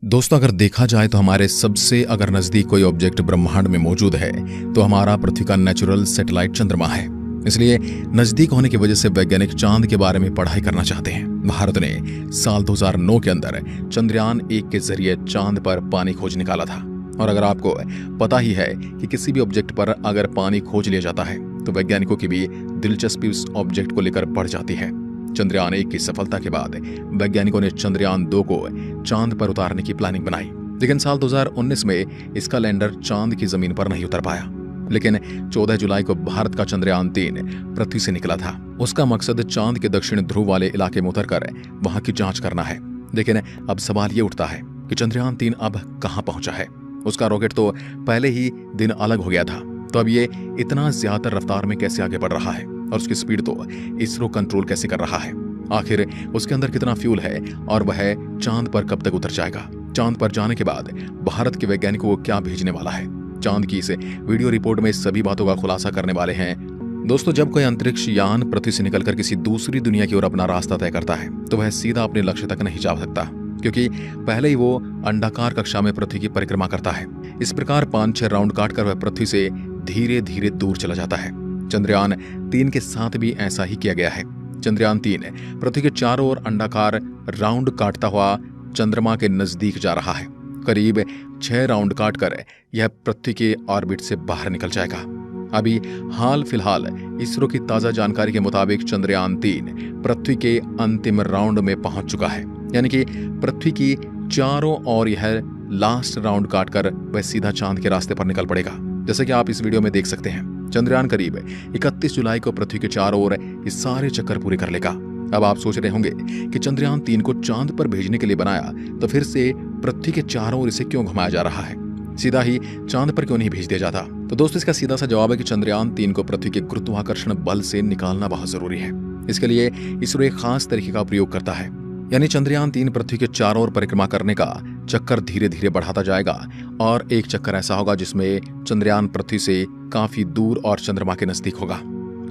दोस्तों, अगर देखा जाए तो हमारे सबसे अगर नजदीक कोई ऑब्जेक्ट ब्रह्मांड में मौजूद है तो हमारा पृथ्वी का नेचुरल सैटेलाइट चंद्रमा है। इसलिए नजदीक होने की वजह से वैज्ञानिक चांद के बारे में पढ़ाई करना चाहते हैं। भारत ने साल 2009 के अंदर चंद्रयान-1 के जरिए चांद पर पानी खोज निकाला था। और अगर आपको पता ही है कि किसी भी ऑब्जेक्ट पर अगर पानी खोज लिया जाता है तो वैज्ञानिकों की भी दिलचस्पी उस ऑब्जेक्ट को लेकर बढ़ जाती है। चंद्रयान-1 की सफलता के बाद वैज्ञानिकों ने चंद्रयान-2 को चांद पर उतारने की प्लानिंग बनाई, लेकिन साल 2019 में इसका लैंडर चांद की जमीन पर नहीं उतर पाया। लेकिन 14 जुलाई को भारत का चंद्रयान-3 पृथ्वी से निकला था। उसका मकसद चांद के दक्षिण ध्रुव वाले इलाके में उतरकर वहां की जांच करना है। लेकिन अब सवाल ये उठता है कि चंद्रयान-3 अब कहां पहुंचा है। उसका रॉकेट तो पहले ही दिन अलग हो गया था, तो अब ये इतना ज्यादा रफ्तार में कैसे आगे बढ़ रहा है और उसकी स्पीड तो इसरो कंट्रोल कैसे कर रहा है। आखिर उसके अंदर कितना फ्यूल है और वह चांद पर कब तक उतर जाएगा। चांद पर जाने के बाद भारत के वैज्ञानिकों को क्या भेजने वाला है। चांद की इस वीडियो रिपोर्ट में सभी बातों का खुलासा करने वाले हैं। दोस्तों, जब कोई अंतरिक्ष यान पृथ्वी से निकलकर किसी दूसरी दुनिया की ओर अपना रास्ता तय करता है तो वह सीधा अपने लक्ष्य तक नहीं जा सकता, क्योंकि पहले ही वो अंडाकार कक्षा में पृथ्वी की परिक्रमा करता है। इस प्रकार 5-6 राउंड काटकर वह पृथ्वी से धीरे धीरे दूर चला जाता है। चंद्रयान-3 के साथ भी ऐसा ही किया गया है। चंद्रयान-3 पृथ्वी के चारों ओर अंडाकार राउंड काटता हुआ चंद्रमा के नजदीक जा रहा है। करीब 6 राउंड काटकर यह पृथ्वी के ऑर्बिट से बाहर निकल जाएगा। अभी हाल फिलहाल इसरो की ताजा जानकारी के मुताबिक चंद्रयान-3 पृथ्वी के अंतिम राउंड में पहुंच चुका है, यानी कि पृथ्वी की चारों ओर यह लास्ट राउंड काटकर वह सीधा चांद के रास्ते पर निकल पड़ेगा। जैसे कि आप इस वीडियो में देख सकते हैं, चंद्रयान करीब 31 जुलाई को पृथ्वी के चारों ओर ये सारे चक्कर पूरे कर लेगा। अब आप सोच रहे होंगे कि चंद्रयान-3 को चांद पर भेजने के लिए बनाया तो फिर से पृथ्वी के चारों ओर इसे क्यों घुमाया जा रहा है, सीधा ही चांद पर क्यों नहीं भेज दिया जाता। तो दोस्तों, इसका सीधा सा जवाब है कि चंद्रयान-3 को पृथ्वी के गुरुत्वाकर्षण बल से निकालना बहुत जरूरी है। इसके लिए इसरो एक खास तरीके का प्रयोग करता है, यानी चंद्रयान-3 पृथ्वी के चारों ओर परिक्रमा करने का चक्कर धीरे धीरे बढ़ाता जाएगा और एक चक्कर ऐसा होगा जिसमें चंद्रयान पृथ्वी से काफी दूर और चंद्रमा के नजदीक होगा।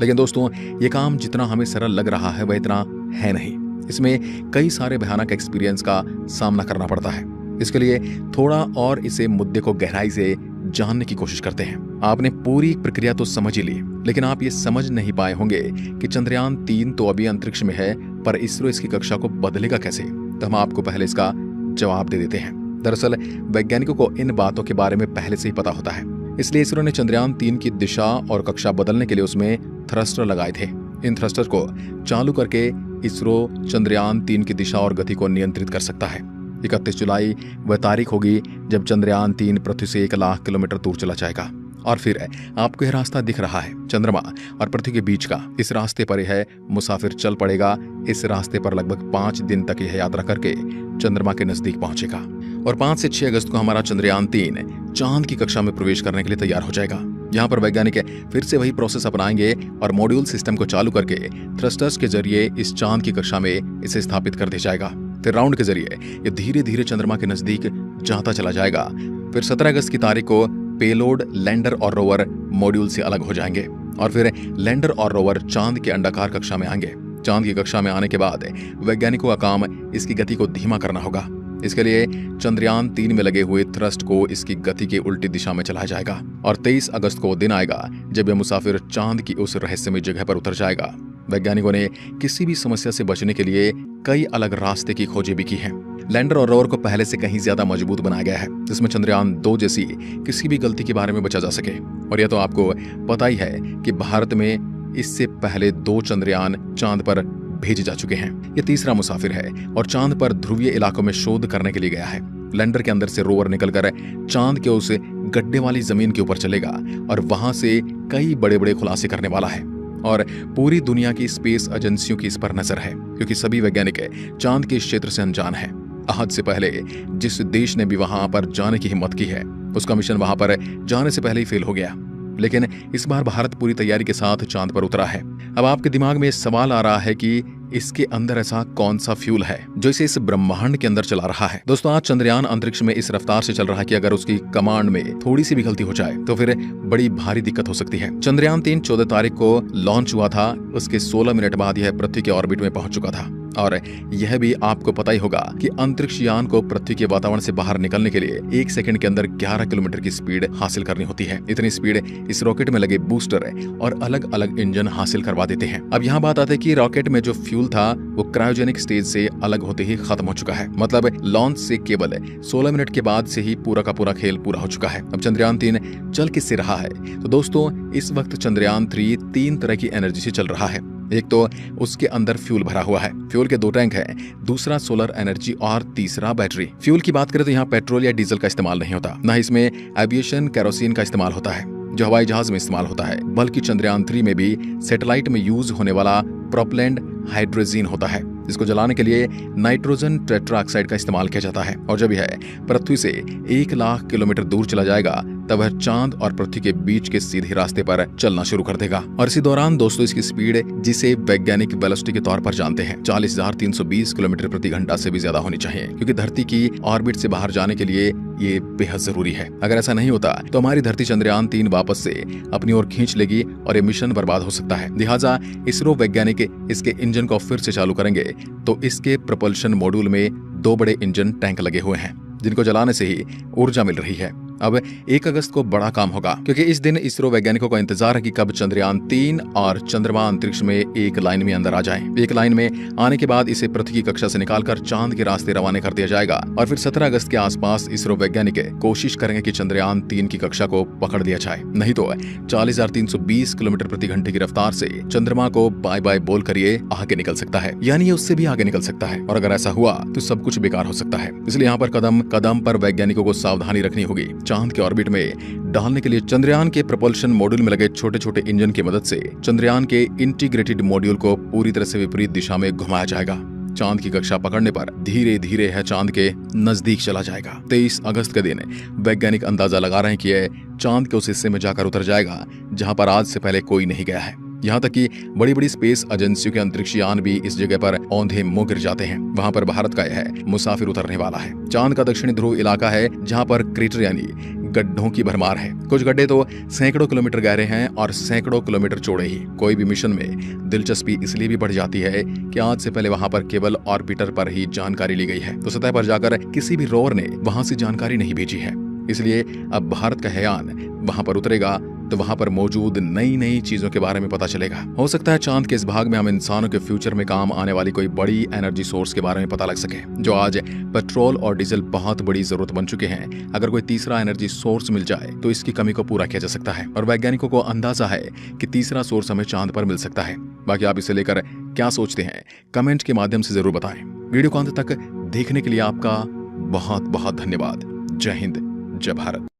लेकिन दोस्तों, ये काम जितना हमें सरल लग रहा है वह इतना है नहीं। इसमें कई सारे भयानक एक्सपीरियंस का सामना करना पड़ता है। इसके लिए थोड़ा और इसे मुद्दे को गहराई से जानने की कोशिश करते हैं। आपने पूरी प्रक्रिया तो समझ ही ली, लेकिन आप ये समझ नहीं पाए होंगे कि चंद्रयान-3 तो अभी अंतरिक्ष में है, पर इसरो इसकी कक्षा को बदलेगा कैसे। तो हम आपको पहले इसका जवाब दे देते हैं। दरअसल वैज्ञानिकों को इन बातों के बारे में पहले से ही पता होता है, इसलिए इसरो ने चंद्रयान-3 की दिशा और कक्षा बदलने के लिए उसमें थ्रस्टर लगाए थे। इन थ्रस्टर को चालू करके इसरो चंद्रयान-3 की दिशा और गति को नियंत्रित कर सकता है। 31 जुलाई वह तारीख होगी जब चंद्रयान-3 पृथ्वी से 1 लाख किलोमीटर दूर चला जाएगा। और फिर आपको यह रास्ता दिख रहा है, चंद्रमा और पृथ्वी के बीच का। इस रास्ते पर यह मुसाफिर चल पड़ेगा। इस रास्ते पर लगभग 5 दिन तक यह यात्रा करके चंद्रमा के नजदीक पहुंचेगा और 5 से 6 अगस्त को हमारा चंद्रयान-3 चांद की कक्षा में प्रवेश करने के लिए तैयार हो जाएगा। यहाँ पर वैज्ञानिक फिर से वही प्रोसेस अपनाएंगे और मॉड्यूल सिस्टम को चालू करके थ्रस्टर्स के जरिए इस चांद की कक्षा में इसे स्थापित कर दिया जाएगा। फिर राउंड के जरिए ये धीरे धीरे चंद्रमा के नजदीक जाता चला जाएगा। फिर 17 अगस्त की तारीख को पेलोड, लैंडर और रोवर मॉड्यूल से अलग हो जाएंगे और फिर लैंडर और रोवर चांद के अंडाकार कक्षा में आएंगे। चांद की कक्षा में आने के बाद वैज्ञानिकों का काम इसकी गति को धीमा करना होगा। इसके लिए चंद्रयान-3 में लगे हुए थ्रस्ट को इसकी गति के उल्टी दिशा में चलाया जाएगा और 23 अगस्त को वो दिन आएगा जब यह मुसाफिर चांद की उस रहस्यमय जगह पर उतर जाएगा। वैज्ञानिकों ने किसी भी समस्या से बचने के लिए कई अलग रास्ते की खोजें भी की हैं। लैंडर और रोवर को पहले से कहीं ज्यादा मजबूत बनाया गया है, जिसमें चंद्रयान-2 जैसी किसी भी गलती के बारे में बचा जा सके। और यह तो आपको पता ही है कि भारत में इससे पहले 2 चंद्रयान चांद पर भेजे जा चुके हैं। यह तीसरा मुसाफिर है और चांद पर ध्रुवीय इलाकों में शोध करने के लिए गया है। लैंडर के अंदर से रोवर निकलकर चांद के उस गड्ढे वाली जमीन के ऊपर चलेगा और वहां से कई बड़े बड़े खुलासे करने वाला है। और पूरी दुनिया की स्पेस एजेंसियों की इस पर नजर है, क्योंकि सभी वैज्ञानिक चांद के इस क्षेत्र से अनजान है। आज से पहले जिस देश ने भी वहां पर जाने की हिम्मत की है, उसका मिशन वहां पर जाने से पहले ही फेल हो गया। लेकिन इस बार भारत पूरी तैयारी के साथ चांद पर उतरा है। अब आपके दिमाग में सवाल आ रहा है कि इसके अंदर ऐसा कौन सा फ्यूल है जो इसे इस ब्रह्मांड के अंदर चला रहा है। दोस्तों, आज चंद्रयान अंतरिक्ष में इस रफ्तार से चल रहा है कि अगर उसकी कमांड में थोड़ी सी भी गलती हो जाए तो फिर बड़ी भारी दिक्कत हो सकती है। चंद्रयान-3 14 तारीख को लॉन्च हुआ था। उसके 16 मिनट बाद यह पृथ्वी के ऑर्बिट में पहुंच चुका था। और यह भी आपको पता ही होगा कि अंतरिक्ष यान को पृथ्वी के वातावरण से बाहर निकलने के लिए 1 सेकंड के अंदर 11 किलोमीटर की स्पीड हासिल करनी होती है। इतनी स्पीड इस रॉकेट में लगे बूस्टर और अलग अलग इंजन हासिल करवा देते हैं। अब यहाँ बात आती है कि रॉकेट में जो फ्यूल था वो क्रायोजेनिक स्टेज से अलग होते ही खत्म हो चुका है। मतलब लॉन्च से केवल 16 मिनट के बाद से ही पूरा का पूरा खेल पूरा हो चुका है। अब चंद्रयान 3 चल किससे रहा है? तो दोस्तों, इस वक्त चंद्रयान 3 3 तरह की एनर्जी से चल रहा है। एक तो उसके अंदर फ्यूल भरा हुआ है, फ्यूल के 2 टैंक हैं, दूसरा सोलर एनर्जी और तीसरा बैटरी। फ्यूल की बात करें तो यहाँ पेट्रोल या डीजल का इस्तेमाल नहीं होता, न इसमें एविएशन केरोसिन का इस्तेमाल होता है जो हवाई जहाज में इस्तेमाल होता है, बल्कि चंद्रयान 3 में भी सैटेलाइट में यूज होने वाला प्रोपेलेंट हाइड्रोजन होता है, जिसको जलाने के लिए नाइट्रोजन टेट्राऑक्साइड का इस्तेमाल किया जाता है। और जब यह पृथ्वी से 1 लाख किलोमीटर दूर चला जाएगा तब वह चांद और पृथ्वी के बीच के सीधे रास्ते पर चलना शुरू कर देगा। और इसी दौरान दोस्तों इसकी स्पीड, जिसे वैज्ञानिक वेलोसिटी के तौर पर जानते हैं, 40,320 किलोमीटर प्रति घंटा से भी ज्यादा होनी चाहिए, क्योंकि धरती की ऑर्बिट से बाहर जाने के लिए ये बेहद जरूरी है। अगर ऐसा नहीं होता तो हमारी धरती चंद्रयान 3 वापस से अपनी ओर खींच लेगी और ये मिशन बर्बाद हो सकता है। लिहाजा इसरो वैज्ञानिक इसके इंजन को फिर से चालू करेंगे तो इसके प्रपल्शन मॉड्यूल में 2 बड़े इंजन टैंक लगे हुए हैं, जिनको जलाने से ही ऊर्जा मिल रही है। अब 1 अगस्त को बड़ा काम होगा, क्योंकि इस दिन इसरो वैज्ञानिकों का इंतजार है कि कब चंद्रयान 3 और चंद्रमा अंतरिक्ष में एक लाइन में अंदर आ जाएं। एक लाइन में आने के बाद इसे पृथ्वी की कक्षा से निकालकर चांद के रास्ते रवाना कर दिया जाएगा और फिर 17 अगस्त के आसपास इसरो वैज्ञानिक कोशिश करेंगे कि चंद्रयान 3 की कक्षा को पकड़ दिया जाए। नहीं तो 40,320 किलोमीटर प्रति घंटे की रफ्तार से चंद्रमा को बाय बाय बोल कर ये आगे निकल सकता है, यानी ये उससे भी आगे निकल सकता है। और अगर ऐसा हुआ तो सब कुछ बेकार हो सकता है। इसलिए यहाँ पर कदम कदम पर वैज्ञानिकों को सावधानी रखनी होगी। चांद के ऑर्बिट में डालने के लिए चंद्रयान के प्रपल्शन मॉड्यूल में लगे छोटे छोटे इंजन की मदद से चंद्रयान के इंटीग्रेटेड मॉड्यूल को पूरी तरह से विपरीत दिशा में घुमाया जाएगा। चांद की कक्षा पकड़ने पर धीरे धीरे यह चांद के नजदीक चला जाएगा। 23 अगस्त के दिन वैज्ञानिक अंदाजा लगा रहे हैं कि यह चांद के उस हिस्से में जाकर उतर जाएगा जहां पर आज से पहले कोई नहीं गया है। यहाँ तक कि बड़ी बड़ी स्पेस एजेंसियों के अंतरिक्ष यान भी इस जगह पर औंधे मुंह गिर जाते हैं। वहां पर भारत का यह मुसाफिर उतरने वाला है। चांद का दक्षिणी ध्रुव इलाका है जहां पर क्रेटर यानी गड्ढों की भरमार है। कुछ गड्ढे तो सैकड़ों किलोमीटर गहरे हैं और सैकड़ों किलोमीटर चौड़े ही। कोई भी मिशन में दिलचस्पी इसलिए भी बढ़ जाती है कि आज से पहले वहां पर केवल ऑर्बिटर पर ही जानकारी ली गई है, तो सतह पर जाकर किसी भी रोवर ने वहां से जानकारी नहीं भेजी है। इसलिए अब भारत का यान वहां पर उतरेगा तो वहां पर मौजूद नई नई चीजों के बारे में पता चलेगा। हो सकता है चांद के इस भाग में हम इंसानों के फ्यूचर में काम आने वाली कोई बड़ी एनर्जी सोर्स के बारे में पता लग सके, जो आज पेट्रोल और डीजल बहुत बड़ी जरूरत बन चुके हैं। अगर कोई तीसरा एनर्जी सोर्स मिल जाए तो इसकी कमी को पूरा किया जा सकता है और वैज्ञानिकों को अंदाजा है कि तीसरा सोर्स हमें चांद पर मिल सकता है। बाकी आप इसे लेकर क्या सोचते हैं, कमेंट के माध्यम से जरूर बताएं। वीडियो को अंत तक देखने के लिए आपका बहुत बहुत धन्यवाद। जय हिंद, जय भारत।